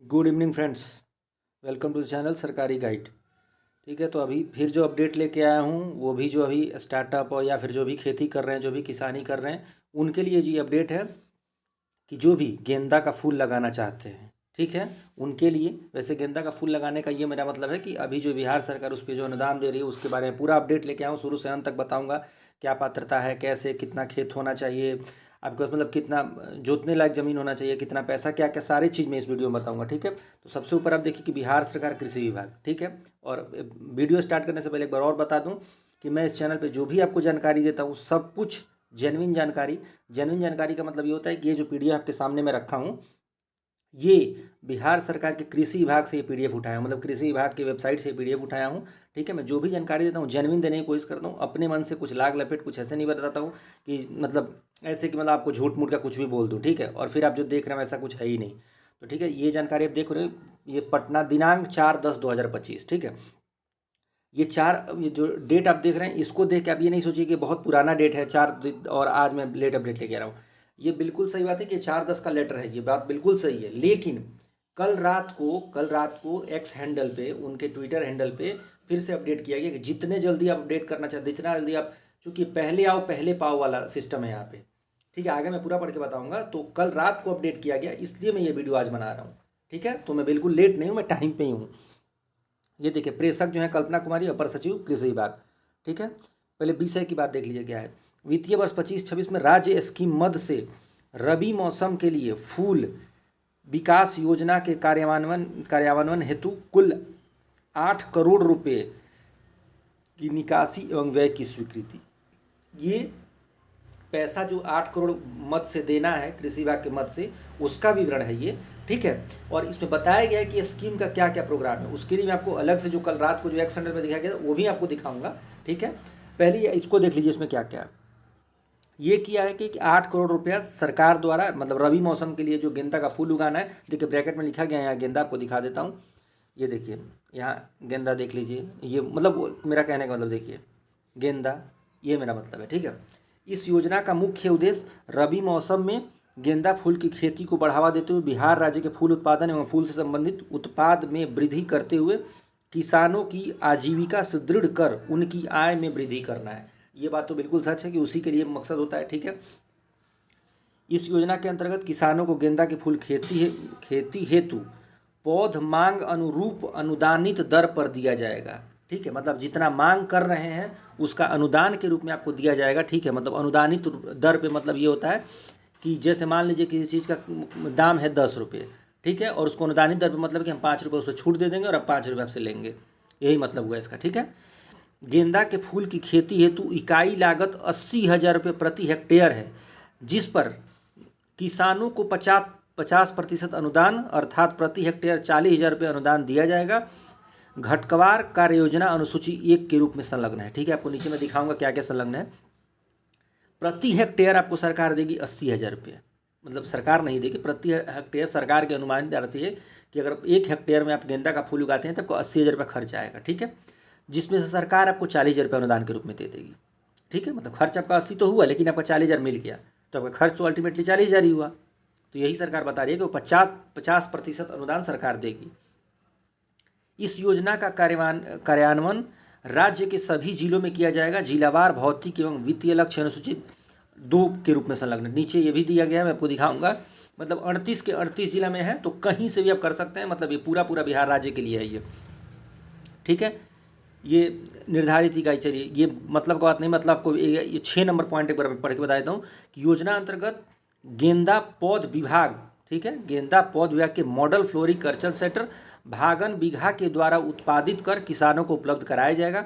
Good evening friends. Welcome to the channel सरकारी guide. ठीक है, तो अभी फिर जो अपडेट लेके आया हूँ वो भी जो अभी स्टार्टअप और या फिर जो भी खेती कर रहे हैं, जो भी किसानी कर रहे हैं, उनके लिए जी अपडेट है कि जो भी गेंदा का फूल लगाना चाहते हैं, ठीक है, उनके लिए। वैसे गेंदा का फूल लगाने का ये मेरा मतलब है कि अभी जो बिहार सरकार उस पर जो अनुदान दे रही है उसके बारे में पूरा अपडेट लेके आऊँ, शुरू से अंत तक बताऊँगा क्या पात्रता है, कैसे, कितना खेत होना चाहिए आपके पास, मतलब कितना जोतने लायक ज़मीन होना चाहिए, कितना पैसा, क्या क्या सारी चीज़ मैं इस वीडियो में बताऊंगा। ठीक है, तो सबसे ऊपर आप देखिए कि बिहार सरकार कृषि विभाग, ठीक है। और वीडियो स्टार्ट करने से पहले एक बार और बता दूं कि मैं इस चैनल पे जो भी आपको जानकारी देता हूँ सब कुछ जेन्युइन जानकारी। जेन्युइन जानकारी का मतलब ये होता है कि ये जो पीडीएफ आपके सामने मैं रखा हूँ ये बिहार सरकार के कृषि विभाग से ये पीडीएफ उठाया हूँ, मतलब कृषि विभाग की वेबसाइट से पीडीएफ उठाया हूँ। ठीक है, मैं जो भी जानकारी देता हूँ जेन्युइन देने की कोशिश करता हूँ, अपने मन से कुछ लाग लपेट कुछ ऐसे नहीं बताता हूँ कि मतलब ऐसे कि मतलब आपको झूठ मूठ का कुछ भी बोल दूँ, ठीक है, और फिर आप जो देख रहे हैं वैसा कुछ है ही नहीं। तो ठीक है, ये जानकारी आप देख रहे हो, ये पटना दिनांक 4/10/2025, ठीक है। ये जो डेट आप देख रहे हैं इसको देख के आप ये नहीं सोचिए कि बहुत पुराना डेट है और आज मैं लेट अपडेट लेके आ रहा हूँ। ये बिल्कुल सही बात है कि 4/10 का लेटर है, ये बात बिल्कुल सही है। लेकिन कल रात को एक्स हैंडल पे, उनके ट्विटर हैंडल पे फिर से अपडेट किया गया कि जितने जल्दी आप अपडेट करना चाहते जितना जल्दी आप, चूँकि पहले आओ पहले पाओ वाला सिस्टम है यहाँ पे। ठीक है, आगे मैं पूरा पढ़ के बताऊँगा। तो कल रात को अपडेट किया गया, इसलिए मैं ये वीडियो आज बना रहा हूँ। ठीक है, तो मैं बिल्कुल लेट नहीं हूँ, मैं टाइम पे ही हूँ। ये देखिए, प्रेषक जो है कल्पना कुमारी, अपर सचिव कृषि विभाग। ठीक है, पहले विषय की बात देख लीजिए क्या है। वित्तीय वर्ष 25-26 में राज्य स्कीम मद से रबी मौसम के लिए फूल विकास योजना के कार्यान्वयन हेतु कुल 8 करोड़ रुपए की निकासी एवं व्यय की स्वीकृति। ये पैसा जो 8 करोड़ मद से देना है कृषि विभाग के मद से, उसका विवरण है ये। ठीक है, और इसमें बताया गया है कि स्कीम का क्या क्या प्रोग्राम है। उसके लिए मैं आपको अलग से जो कल रात को जो एक्स हंड्रेड में दिखाया गया वो भी आपको दिखाऊंगा। ठीक है, पहले इसको देख लीजिए, इसमें क्या क्या है। ये किया है कि 8 करोड़ रुपया सरकार द्वारा, मतलब रबी मौसम के लिए जो गेंदा का फूल उगाना है। देखिए ब्रैकेट में लिखा गया है, यहाँ गेंदा आपको दिखा देता हूँ। ये देखिए यहाँ गेंदा देख लीजिए, ये मतलब मेरा कहने का मतलब देखिए गेंदा, ये मेरा मतलब है। ठीक है, इस योजना का मुख्य उद्देश्य रबी मौसम में गेंदा फूल की खेती को बढ़ावा देते हुए बिहार राज्य के फूल उत्पादन एवं फूल से संबंधित उत्पाद में वृद्धि करते हुए किसानों की आजीविका सुदृढ़ कर उनकी आय में वृद्धि करना है। ये बात तो बिल्कुल सच है कि उसी के लिए मकसद होता है। ठीक है, इस योजना के अंतर्गत किसानों को गेंदा के फूल खेती हेतु पौध मांग अनुरूप अनुदानित दर पर दिया जाएगा। ठीक है, मतलब जितना मांग कर रहे हैं उसका अनुदान के रूप में आपको दिया जाएगा। ठीक है, मतलब अनुदानित दर पे मतलब ये होता है कि जैसे मान लीजिए किसी चीज़ का दाम है 10 रुपये, ठीक है, और उसको अनुदानित दर पे मतलब कि हम 5 रुपये उस पर छूट दे देंगे और अब 5 रुपये आपसे लेंगे, यही मतलब हुआ इसका। ठीक है, गेंदा के फूल की खेती हेतु इकाई लागत 80,000 रुपये प्रति हेक्टेयर है, जिस पर किसानों को 50% अनुदान अर्थात प्रति हेक्टेयर 40,000 रुपये अनुदान दिया जाएगा। घटकवार कार्य योजना अनुसूची 1 के रूप में संलग्न है। ठीक है, आपको नीचे में दिखाऊंगा क्या क्या संलग्न है। प्रति हेक्टेयर आपको सरकार देगी 80,000 रुपये, मतलब सरकार नहीं देगी, प्रति हेक्टेयर सरकार के अनुमानित दर से है कि अगर 1 हेक्टेयर में आप गेंदा का फूल उगाते हैं तो आपको 80,000 रुपये खर्च आएगा। ठीक है, जिसमें से सरकार आपको 40,000 रुपये अनुदान के रूप में दे देगी। ठीक है, मतलब खर्च आपका 80 तो हुआ लेकिन आपका 40,000 मिल गया, तो आपका खर्च तो अल्टीमेटली 40,000 ही हुआ। तो यही सरकार बता रही है कि वो 50% अनुदान सरकार देगी। इस योजना का कार्यान्वयन राज्य के सभी जिलों में किया जाएगा। जिलावार भौतिक एवं वित्तीय लक्ष्य अनुसूचित 2 के रूप में संलग्न। नीचे ये भी दिया गया है, मैं आपको दिखाऊंगा। मतलब 38 के 38 जिला में है, तो कहीं से भी आप कर सकते हैं, मतलब ये पूरा पूरा बिहार राज्य के लिए है ये। ठीक है, ये निर्धारित इकाई, चलिए ये मतलब का बात नहीं, मतलब आपको ये 6 नंबर पॉइंट एक बार पढ़ के बता देता हूँ कि योजना अंतर्गत गेंदा पौध विभाग, ठीक है, गेंदा पौध विभाग के मॉडल फ्लोरिकल्चर सेंटर भागन बीघा के द्वारा उत्पादित कर किसानों को उपलब्ध कराया जाएगा।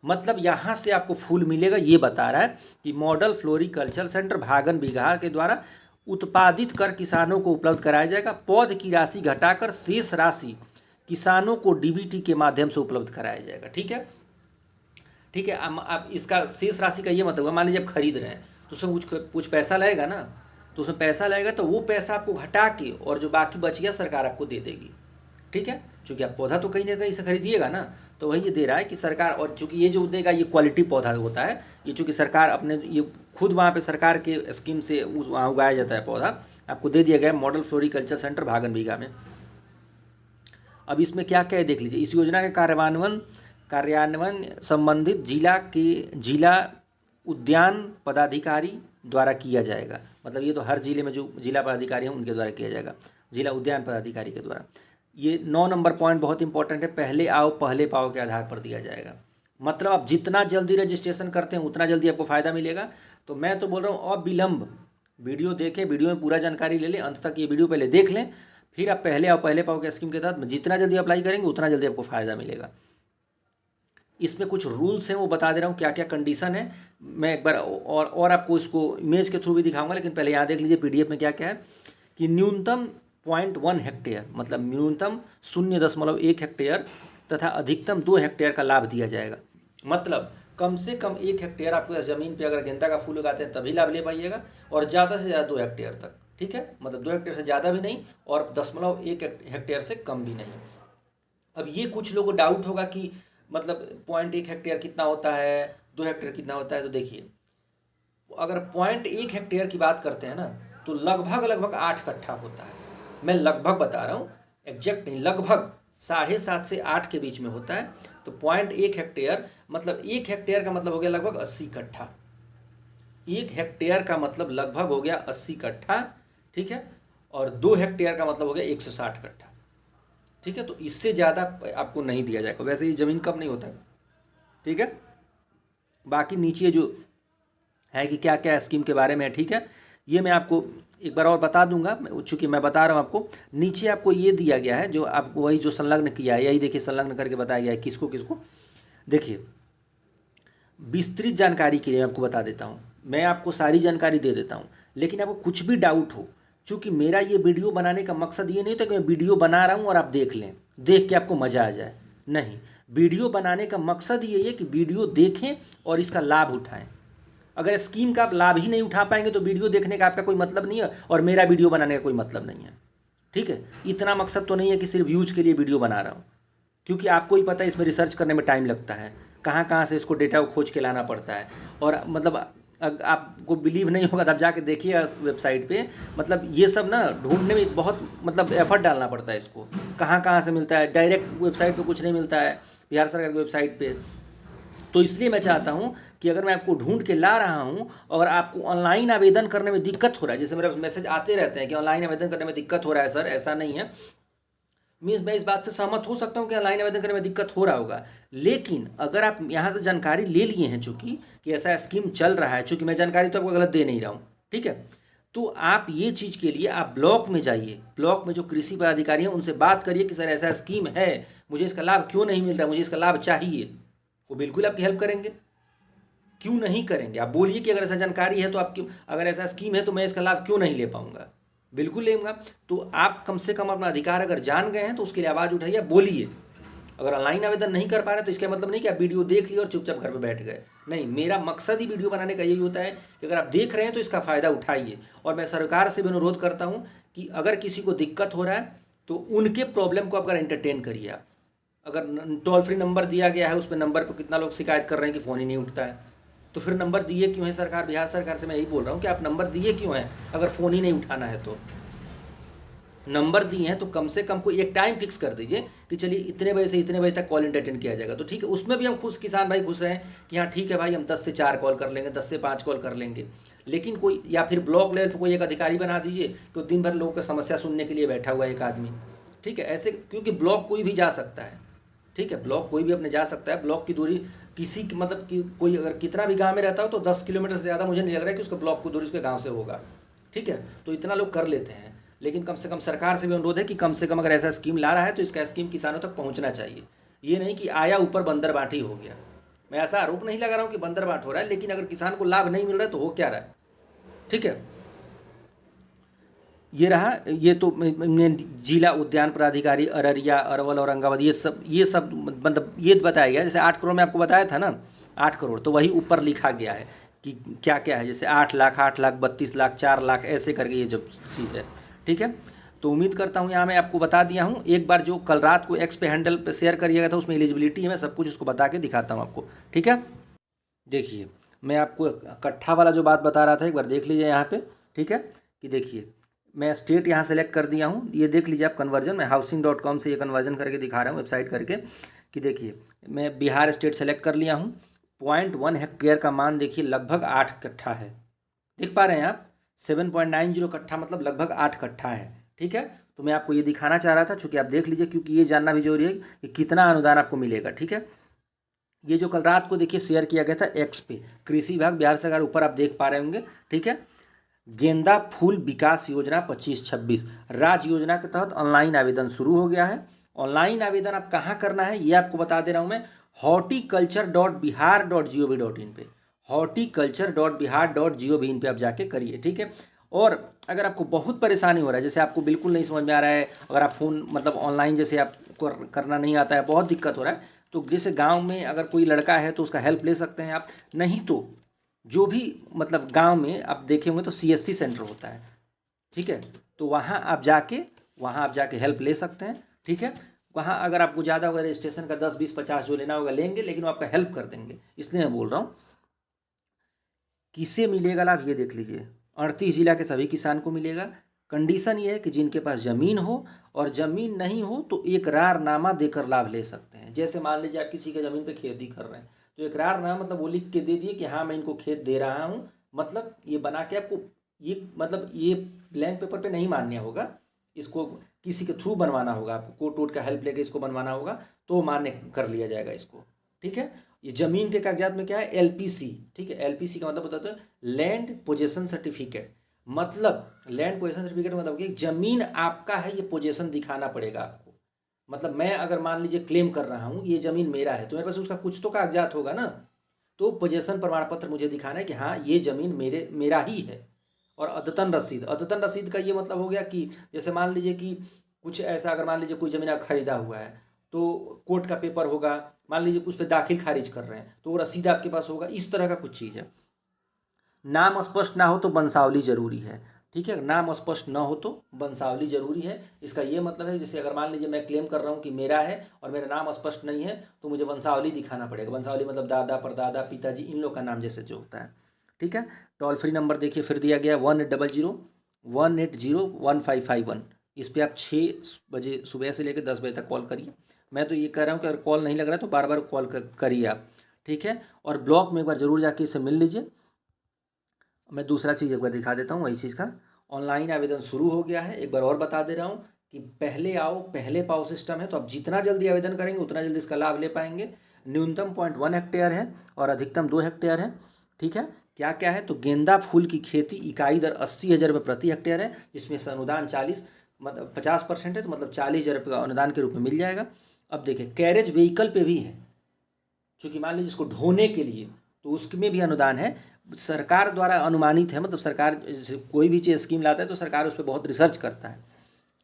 मतलब यहाँ से आपको फूल मिलेगा, ये बता रहा है कि मॉडल फ्लोरिकल्चर सेंटर भागन बीघा के द्वारा उत्पादित कर किसानों को उपलब्ध कराया जाएगा। पौध की राशि घटाकर शेष राशि किसानों को डीबीटी के माध्यम से उपलब्ध कराया जाएगा। ठीक है, ठीक है, अब इसका शेष राशि का ये मतलब है, मान लीजिए आप खरीद रहे हैं तो उसमें कुछ पैसा लगेगा ना, तो उसमें पैसा लगेगा तो वो पैसा आपको घटा के और जो बाकी बच गया सरकार आपको दे देगी। ठीक है, चूँकि आप पौधा तो कहीं ना कहीं से खरीदिएगा ना, तो वही ये दे रहा है कि सरकार, और चूँकि ये जो देगा ये क्वालिटी पौधा होता है, ये चूँकि सरकार अपने ये खुद वहाँ पे सरकार के स्कीम से वहाँ उगाया जाता है पौधा, आपको दे दिया गया है मॉडल फ्लोरिकल्चर सेंटर भागन बीघा में। अब इसमें क्या क्या है देख लीजिए। इस योजना के कार्यान्वयन संबंधित जिला उद्यान पदाधिकारी द्वारा किया जाएगा। मतलब ये तो हर जिले में जो जिला पदाधिकारी हैं उनके द्वारा किया जाएगा, जिला उद्यान पदाधिकारी के द्वारा। ये 9 नंबर पॉइंट बहुत इंपॉर्टेंट है, पहले आओ पहले पाओ के आधार पर दिया जाएगा। मतलब आप जितना जल्दी रजिस्ट्रेशन करते हैं उतना जल्दी आपको फ़ायदा मिलेगा। तो मैं तो बोल रहा हूँ अविलंब वीडियो देखें, वीडियो में पूरा जानकारी ले लें, अंत तक ये वीडियो पहले देख लें, फिर आप पहले आओ पहले पाओ के स्कीम के तहत जितना जल्दी अप्लाई करेंगे उतना जल्दी आपको फ़ायदा मिलेगा। इसमें कुछ रूल्स हैं वो बता दे रहा हूँ, क्या क्या कंडीशन है। मैं एक बार और आपको इसको इमेज के थ्रू भी दिखाऊंगा, लेकिन पहले यहाँ देख लीजिए PDF में क्या क्या है कि न्यूनतम 0.1 हेक्टेयर, मतलब न्यूनतम 0.1 हेक्टेयर तथा अधिकतम 2 हेक्टेयर का लाभ दिया जाएगा। मतलब कम से कम 1 हेक्टेयर आपको ज़मीन पे अगर गेंदा का फूल उगाते हैं तभी लाभ ले पाइएगा, और ज़्यादा से ज़्यादा 2 हेक्टेयर तक, ठीक है। मतलब 2 हेक्टेयर से ज़्यादा भी नहीं और 0.1 हेक्टेयर से कम भी नहीं। अब ये कुछ लोगों को डाउट होगा कि मतलब 0.1 हेक्टेयर कितना होता है, 2 हेक्टेयर कितना होता है। तो देखिए, अगर 0.1 हेक्टेयर की बात करते हैं ना तो लगभग 8 कट्ठा होता है। मैं लगभग बता रहा हूँ, एग्जैक्ट नहीं, लगभग 7.5 से 8 के बीच में होता है। तो 0.1 हेक्टेयर मतलब 1 हेक्टेयर का मतलब हो गया लगभग 80 कट्ठा। 1 हेक्टेयर का मतलब लगभग हो गया 80 कट्ठा, ठीक है। और 2 हेक्टेयर का मतलब हो गया 160 कट्ठा, ठीक है। तो इससे ज़्यादा आपको नहीं दिया जाएगा। वैसे ये ज़मीन कम नहीं होता है, ठीक है। बाकी नीचे जो है कि क्या क्या स्कीम के बारे में है, ठीक है, ये मैं आपको एक बार और बता दूंगा, चूँकि मैं बता रहा हूँ आपको। नीचे आपको ये दिया गया है जो आपको वही जो संलग्न किया है, यही देखिए संलग्न करके बताया गया है किसको किसको। देखिए, विस्तृत जानकारी के लिए आपको बता देता हूँ, मैं आपको सारी जानकारी दे देता हूँ, लेकिन आपको कुछ भी डाउट हो, चूँकि मेरा ये वीडियो बनाने का मकसद ये नहीं था कि मैं वीडियो बना रहा हूँ और आप देख लें, देख के आपको मज़ा आ जाए। नहीं, वीडियो बनाने का मकसद ये है कि वीडियो देखें और इसका लाभ उठाएं। अगर स्कीम का आप लाभ ही नहीं उठा पाएंगे तो वीडियो देखने का आपका कोई मतलब नहीं है और मेरा वीडियो बनाने का कोई मतलब नहीं है, ठीक है। इतना मकसद तो नहीं है कि सिर्फ व्यूज के लिए वीडियो बना रहा हूँ, क्योंकि आपको ही पता है इसमें रिसर्च करने में टाइम लगता है, कहाँ कहाँ से इसको डेटा को खोज के लाना पड़ता है। और मतलब आपको बिलीव नहीं होगा तब जाके देखिए वेबसाइट पे, मतलब ये सब ना ढूंढने में बहुत मतलब एफर्ट डालना पड़ता है इसको, कहाँ कहाँ से मिलता है। डायरेक्ट वेबसाइट पे कुछ नहीं मिलता है, बिहार सरकार की वेबसाइट पे। तो इसलिए मैं चाहता हूँ कि अगर मैं आपको ढूंढ के ला रहा हूँ और आपको ऑनलाइन आवेदन करने में दिक्कत हो रहा है, जैसे मेरे मैसेज आते रहते हैं कि ऑनलाइन आवेदन करने में दिक्कत हो रहा है सर, ऐसा नहीं है। मैं इस बात से सहमत हो सकता हूँ कि ऑनलाइन आवेदन करने में दिक्कत हो रहा होगा, लेकिन अगर आप यहाँ से जानकारी ले लिए हैं चूँकि कि ऐसा स्कीम चल रहा है, चूँकि मैं जानकारी तो आपको गलत दे नहीं रहा हूँ, ठीक है। तो आप ये चीज़ के लिए आप ब्लॉक में जाइए, ब्लॉक में जो कृषि पदाधिकारी हैं उनसे बात करिए कि सर ऐसा स्कीम है, मुझे इसका लाभ क्यों नहीं मिल रहा, मुझे इसका लाभ चाहिए। वो बिल्कुल आपकी हेल्प करेंगे, क्यों नहीं करेंगे। आप बोलिए कि अगर ऐसा जानकारी है तो आप क्यों, अगर ऐसा स्कीम है तो मैं इसका लाभ क्यों नहीं ले पाऊंगा, बिल्कुल लेंगे। तो आप कम से कम अपना अधिकार अगर जान गए हैं तो उसके लिए आवाज़ उठाइए, बोलिए। अगर ऑनलाइन आवेदन नहीं कर पा रहे तो इसका मतलब नहीं कि आप वीडियो देख लिए और चुपचाप घर पे बैठ गए। नहीं, मेरा मकसद ही वीडियो बनाने का यही होता है कि अगर आप देख रहे हैं तो इसका फ़ायदा उठाइए। और मैं सरकार से भी अनुरोध करता हूँ कि अगर किसी को दिक्कत हो रहा है तो उनके प्रॉब्लम को अगर एंटरटेन करिए आप। अगर टोल फ्री नंबर दिया गया है, उस पर नंबर पर कितना लोग शिकायत कर रहे हैं कि फ़ोन ही नहीं उठता है, तो फिर नंबर दिए क्यों है सरकार, बिहार सरकार से मैं यही बोल रहा हूँ कि आप नंबर दिए क्यों हैं अगर फ़ोन ही नहीं उठाना है। तो नंबर दिए हैं तो कम से कम कोई एक टाइम फिक्स कर दीजिए कि चलिए इतने बजे से इतने बजे तक कॉल अटेंड किया जाएगा, तो ठीक है। उसमें भी हम खुश, किसान भाई खुश हैं कि हाँ ठीक है भाई, हम 10 से 4 कॉल कर लेंगे, 10 से 5 कॉल कर लेंगे। लेकिन कोई, या फिर ब्लॉक लेवल पर कोई एक अधिकारी बना दीजिए तो दिन भर लोगों की समस्या सुनने के लिए बैठा हुआ है एक आदमी, ठीक है। ऐसे, क्योंकि ब्लॉक कोई भी जा सकता है, ठीक है, ब्लॉक कोई भी अपने जा सकता है। ब्लॉक की दूरी किसी की, मतलब कि कोई अगर कितना भी गांव में रहता हो तो 10 किलोमीटर से ज़्यादा मुझे नहीं लग रहा है कि उसका ब्लॉक की दूरी उसके गांव से होगा, ठीक है। तो इतना लोग कर लेते हैं, लेकिन कम से कम सरकार से भी अनुरोध है कि कम से कम अगर ऐसा स्कीम ला रहा है तो इसका स्कीम किसानों तक पहुंचना चाहिए। ये नहीं कि आया ऊपर बंदर बांटी हो गया। मैं ऐसा आरोप नहीं लगा रहा हूँ कि बंदर बांट हो रहा है, लेकिन अगर किसान को लाभ नहीं मिल रहा है तो हो क्या रहा है, ठीक है। ये रहा, ये तो जिला उद्यान पदाधिकारी अररिया, अरवल, औरंगाबाद, ये सब मतलब ये बताया गया। जैसे 8 करोड़ में आपको बताया था ना, 8 करोड़, तो वही ऊपर लिखा गया है कि क्या क्या है। जैसे 8 लाख, 8 लाख, 32 लाख, 4 लाख, ऐसे करके ये जब चीज़ है, ठीक है। तो उम्मीद करता हूँ यहाँ मैं आपको बता दिया हूँ। एक बार जो कल रात को एक्स पे हैंडल पे शेयर करिएगा था उसमें एलिजिबिलिटी है, मैं सब कुछ उसको बता के दिखाता हूँ आपको, ठीक है। देखिए, मैं आपको कट्ठा वाला जो बात बता रहा था एक बार देख लीजिए यहाँ पे, ठीक है। कि देखिए मैं स्टेट यहाँ सेलेक्ट कर दिया हूँ, ये देख लीजिए आप कन्वर्जन, मैं housing.com से ये कन्वर्जन करके दिखा रहा हूँ वेबसाइट करके कि देखिए मैं बिहार स्टेट सेलेक्ट कर लिया हूँ। 0.1 हेक्टेयर का मान देखिए लगभग 8 कट्ठा है, देख पा रहे हैं आप, 7.90 कट्ठा मतलब लगभग 8 कट्ठा है। ठीक है, तो मैं आपको ये दिखाना चाह रहा था, चूँकि आप देख लीजिए, क्योंकि ये जानना भी जरूरी है कि कितना अनुदान आपको मिलेगा। ठीक है, ये जो कल रात को देखिए शेयर किया गया था एक्स पे, कृषि विभाग बिहार सरकार, ऊपर आप देख पा रहे होंगे। ठीक है, गेंदा फूल विकास योजना 25-26 राज्य योजना के तहत ऑनलाइन आवेदन शुरू हो गया है। ऑनलाइन आवेदन आप कहाँ करना है ये आपको बता दे रहा हूँ मैं, horticulture.bihar.gov.in पे, horticulture.bihar.gov.in पे आप जाके करिए। ठीक है, और अगर आपको बहुत परेशानी हो रहा है, जैसे आपको बिल्कुल नहीं समझ में आ रहा है, अगर आप फ़ोन मतलब ऑनलाइन जैसे आपको करना नहीं आता है, बहुत दिक्कत हो रहा है, तो जैसे गांव में अगर कोई लड़का है तो उसका हेल्प ले सकते हैं आप, नहीं तो जो भी मतलब गांव में आप देखे होंगे तो CSC सेंटर होता है। ठीक है, तो वहाँ आप जाके हेल्प ले सकते हैं। ठीक है, वहाँ अगर आपको ज़्यादा होगा रजिस्ट्रेशन का 10, 20, 50 जो लेना होगा लेंगे, लेकिन वो आपका हेल्प कर देंगे, इसलिए मैं बोल रहा हूँ। किसे मिलेगा लाभ ये देख लीजिए, 38 जिला के सभी किसान को मिलेगा। कंडीशन ये है कि जिनके पास ज़मीन हो, और ज़मीन नहीं हो तो इकरारनामा देकर लाभ ले सकते हैं। जैसे मान लीजिए आप किसी के ज़मीन पे खेती कर रहे हैं, तो इकरारनामा मतलब वो लिख के दे दिए कि हाँ मैं इनको खेत दे रहा हूँ, मतलब ये बना के आपको, ये मतलब ये ब्लैंक पेपर पे नहीं मान्य होगा, इसको किसी के थ्रू बनवाना होगा, आपको कोर्ट वोट का हेल्प लेके इसको बनवाना होगा, तो मान्य कर लिया जाएगा इसको। ठीक है, ये जमीन के कागजात में क्या है, LPC। ठीक है, LPC का मतलब होता है लैंड पोजेशन सर्टिफिकेट, मतलब लैंड पोजेशन सर्टिफिकेट मतलब कि जमीन आपका है, ये पोजेशन दिखाना पड़ेगा आपको। मतलब मैं अगर मान लीजिए क्लेम कर रहा हूँ ये जमीन मेरा है, तो मेरे पास उसका कुछ तो कागजात होगा ना, तो पोजेशन प्रमाण पत्र मुझे दिखाना है कि हाँ ये जमीन मेरा ही है। और अद्यतन रसीद का ये मतलब हो गया कि जैसे मान लीजिए कि कुछ ऐसा, अगर मान लीजिए कोई ज़मीन आप खरीदा हुआ है, तो कोर्ट का पेपर होगा, मान लीजिए उस पर दाखिल खारिज कर रहे हैं, तो वो रसीद आपके पास होगा, इस तरह का कुछ चीज़ है। नाम स्पष्ट ना हो तो वंशावली जरूरी है। ठीक है, नाम स्पष्ट ना हो तो वंशावली जरूरी है। इसका ये मतलब है, जैसे अगर मान लीजिए मैं क्लेम कर रहा हूँ कि मेरा है और मेरा नाम स्पष्ट नहीं है, तो मुझे वंशावली दिखाना पड़ेगा। वंशावली मतलब दादा, परदादा, पिताजी, इन लोग का नाम जैसे जो होता है। ठीक है, टोल फ्री नंबर देखिए फिर दिया गया 1800-180-1551। इस पर आप 6 बजे सुबह से लेकर 10 बजे तक कॉल करिए। मैं तो ये कह रहा हूँ कि अगर कॉल नहीं लग रहा है तो बार बार कॉल करिए आप। ठीक है, और ब्लॉक में एक बार ज़रूर जाके इससे मिल लीजिए। मैं दूसरा चीज़ एक बार दिखा देता हूँ, वही चीज़ का ऑनलाइन आवेदन शुरू हो गया है। एक बार और बता दे रहा हूँ कि पहले आओ पहले पाओ सिस्टम है, तो आप जितना जल्दी आवेदन करेंगे उतना जल्दी इसका लाभ ले पाएंगे। न्यूनतम 0.1 हेक्टेयर है और अधिकतम 2 हेक्टेयर है। ठीक है, क्या क्या है, तो गेंदा फूल की खेती इकाई दर 80,000 रुपये प्रति हेक्टेयर है, जिसमें से अनुदान 40 मतलब 50% है, तो मतलब 40,000 रुपये का अनुदान के रूप में मिल जाएगा। अब देखिए कैरेज व्हीकल पे भी है, चूँकि मान लीजिए इसको ढोने के लिए, तो उसमें भी अनुदान है, सरकार द्वारा अनुमानित है। मतलब सरकार कोई भी चीज़ स्कीम लाता है तो सरकार उस पर बहुत रिसर्च करता है,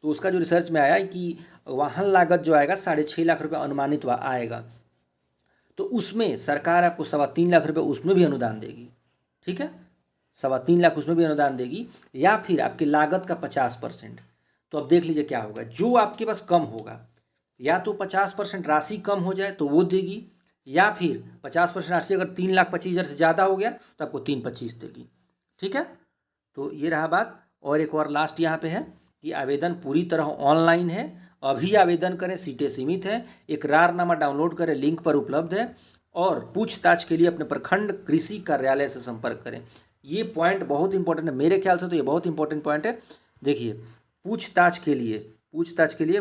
तो उसका जो रिसर्च में आया कि वाहन लागत जो आएगा 6.5 लाख रुपये अनुमानित आएगा, तो उसमें सरकार आपको 3.25 लाख रुपये उसमें भी अनुदान देगी। ठीक है, 3.25 लाख उसमें भी अनुदान देगी, या फिर आपकी लागत का 50%। तो अब देख लीजिए क्या होगा, जो आपके पास कम होगा, या तो 50% राशि कम हो जाए तो वो देगी, या फिर 50% राशि अगर 3,25,000 से ज़्यादा हो गया तो आपको 3.25 देगी। ठीक है, तो ये रहा बात। और एक और लास्ट यहाँ पे है कि आवेदन पूरी तरह ऑनलाइन है, अभी आवेदन करें, सीटें सीमित हैं, इकरारनामा डाउनलोड करें, लिंक पर उपलब्ध है, और पूछताछ के लिए अपने प्रखंड कृषि कार्यालय से संपर्क करें। ये पॉइंट बहुत इंपॉर्टेंट है, मेरे ख्याल से तो ये बहुत इंपॉर्टेंट पॉइंट है। देखिए, पूछताछ के लिए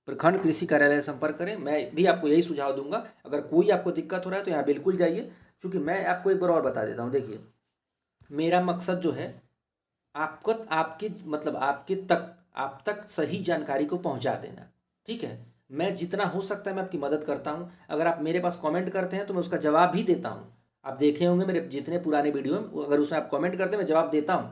प्रखंड कृषि कार्यालय से संपर्क करें। मैं भी आपको यही सुझाव दूंगा, अगर कोई आपको दिक्कत हो रहा है तो यहाँ बिल्कुल जाइए। क्योंकि मैं आपको एक बार और बता देता हूँ, देखिए मेरा मकसद जो है आपको आपके मतलब आप तक सही जानकारी को पहुंचा देना। ठीक है, मैं जितना हो सकता है मैं आपकी मदद करता हूं। अगर आप मेरे पास कमेंट करते हैं तो मैं उसका जवाब भी देता हूं। आप देखे होंगे मेरे जितने पुराने वीडियो हैं, अगर उसमें आप कमेंट करते हैं मैं जवाब देता हूं।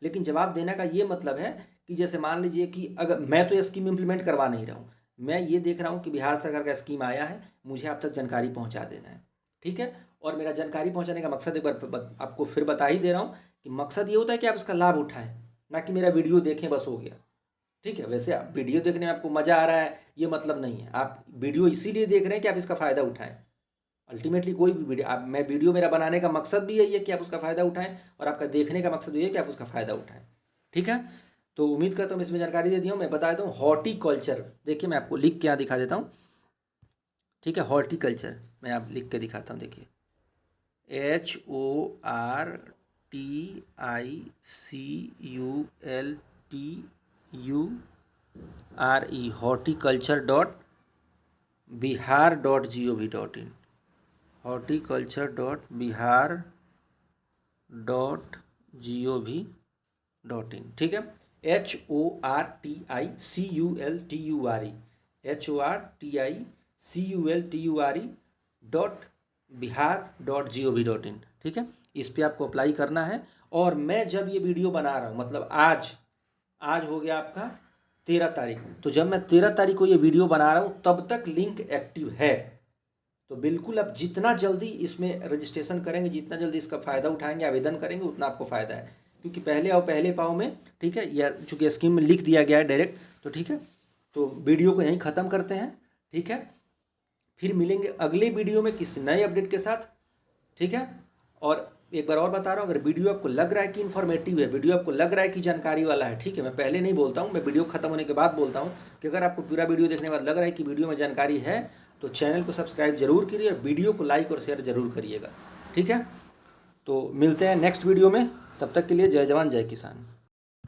लेकिन जवाब देने का ये मतलब है कि जैसे मान लीजिए कि अगर मैं तो ये स्कीम इम्प्लीमेंट करवा नहीं रहा हूँ, मैं ये देख रहा हूँ कि बिहार सरकार का स्कीम आया है, मुझे आप तक जानकारी पहुँचा देना है। ठीक है, और मेरा जानकारी पहुँचाने का मकसद एक बार आपको फिर बता ही दे रहा हूँ कि मकसद ये होता है कि आप इसका लाभ उठाएं, ना कि मेरा वीडियो देखें बस हो गया। ठीक है, वैसे आप वीडियो देखने में आपको मज़ा आ रहा है ये मतलब नहीं है, आप वीडियो इसीलिए देख रहे हैं कि आप इसका फ़ायदा उठाएं। अल्टीमेटली कोई भी वीडियो मैं वीडियो मेरा बनाने का मकसद भी यही है कि आप उसका फ़ायदा उठाएं, और आपका देखने का मकसद ये है कि आप उसका फ़ायदा उठाएं। ठीक है, तो उम्मीद करता हूँ इसमें जानकारी दे दी हूँ। मैं बता देता हूँ हॉर्टिकल्चर, देखिए मैं आपको लिख के यहाँ दिखा देता हूँ। ठीक है, हॉर्टिकल्चर मैं आप लिख के दिखाता हूँ, देखिए HORTICULTURE horticulture.bihar.gov.in horticulture.bihar.gov.in ठीक है, HORTICULTURE.bihar.gov.in ठीक है, इस पे आपको अप्लाई करना है। और मैं जब ये वीडियो बना रहा हूँ, मतलब आज हो गया आपका 13 तारीख, तो जब मैं 13 तारीख को ये वीडियो बना रहा हूँ तब तक लिंक एक्टिव है। तो बिल्कुल आप जितना जल्दी इसमें रजिस्ट्रेशन करेंगे, जितना जल्दी इसका फ़ायदा उठाएंगे, आवेदन करेंगे, उतना आपको फ़ायदा है। क्योंकि पहले आओ पहले पाओ में, ठीक है, या चूँकि स्कीम में लिख दिया गया है डायरेक्ट, तो ठीक है, तो वीडियो को यहीं ख़त्म करते हैं। ठीक है, फिर मिलेंगे अगले वीडियो में किसी नए अपडेट के साथ। ठीक है, और एक बार और बता रहा हूँ, अगर वीडियो आपको लग रहा है कि इन्फॉर्मेटिव है, वीडियो आपको लग रहा है कि जानकारी वाला है, ठीक है, मैं पहले नहीं बोलता हूँ, मैं वीडियो खत्म होने के बाद बोलता हूँ कि अगर आपको पूरा वीडियो देखने के बाद लग रहा है कि वीडियो में जानकारी है, तो चैनल को सब्सक्राइब जरूर करिए और वीडियो को लाइक और शेयर जरूर करिएगा। ठीक है, तो मिलते हैं नेक्स्ट वीडियो में, तब तक के लिए जय जवान जय किसान।